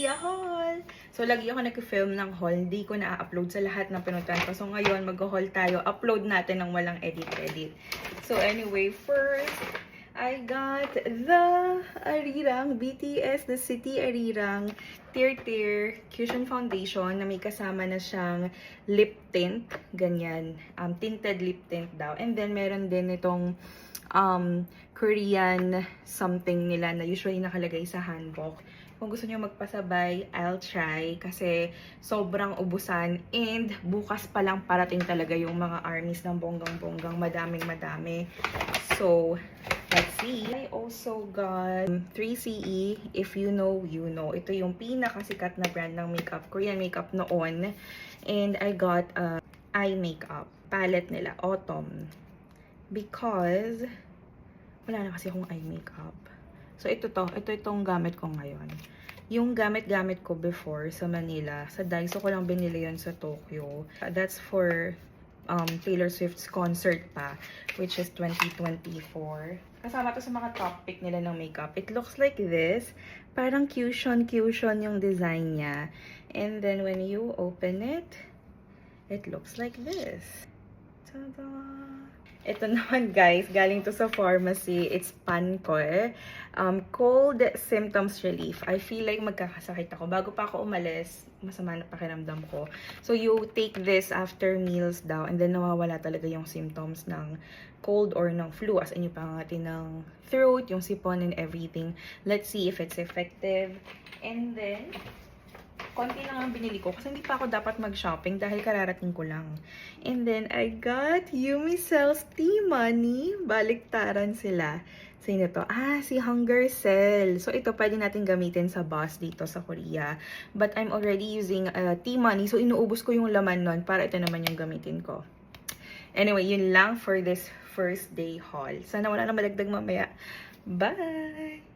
Korea haul! So, lagi ako nag-film ng haul. Hindi ko na-upload sa lahat ng pinuntahan ko. So, ngayon, mag-haul tayo. Upload natin ng walang edit-edit. So, anyway, first, I got the Arirang BTS The City Arirang Tear Cushion Foundation na may kasama na siyang lip tint. Ganyan. Tinted lip tint daw. And then, meron din itong Korean something nila na usually nakalagay sa handbook. Kung gusto niyo magpasabay, I'll try kasi sobrang ubusan and bukas pa lang parating talaga yung mga armies ng bonggang-bonggang, madaming-madami. So, let's see. I also got 3CE. If you know, you know. Ito yung pinakasikat na brand ng makeup, Korean makeup noon. And I got eye makeup palette nila, Autumn. Because wala na kasi akong eye makeup. So, itong gamit ko ngayon. Yung gamit-gamit ko before sa Manila, sa Daiso ko lang binili yun sa Tokyo. That's for Taylor Swift's concert pa, which is 2024. Kasama to sa mga top pick nila ng makeup. It looks like this. Parang cushion yung design niya. And then, when you open it, it looks like this. Ta-da! Ito naman guys, galing to sa pharmacy. It's Pancol. Cold Symptoms Relief. I feel like magkakasakit ako. Bago pa ako umalis, masama na pakiramdam ko. So you take this after meals daw and then nawawala talaga yung symptoms ng cold or ng flu. As in yung pangangati ng throat, yung sipon and everything. Let's see if it's effective. And then, konti lang ang binili ko kasi hindi pa ako dapat mag-shopping dahil kararating ko lang. And then, I got Yumi Cells T-Money. Baliktaran sila. Sino to? Si Hunger Cell. So, ito pwede natin gamitin sa bus dito sa Korea. But I'm already using T-Money. So, inuubos ko yung laman nun para ito naman yung gamitin ko. Anyway, yun lang for this first day haul. Sana wala na malagdag mamaya. Bye!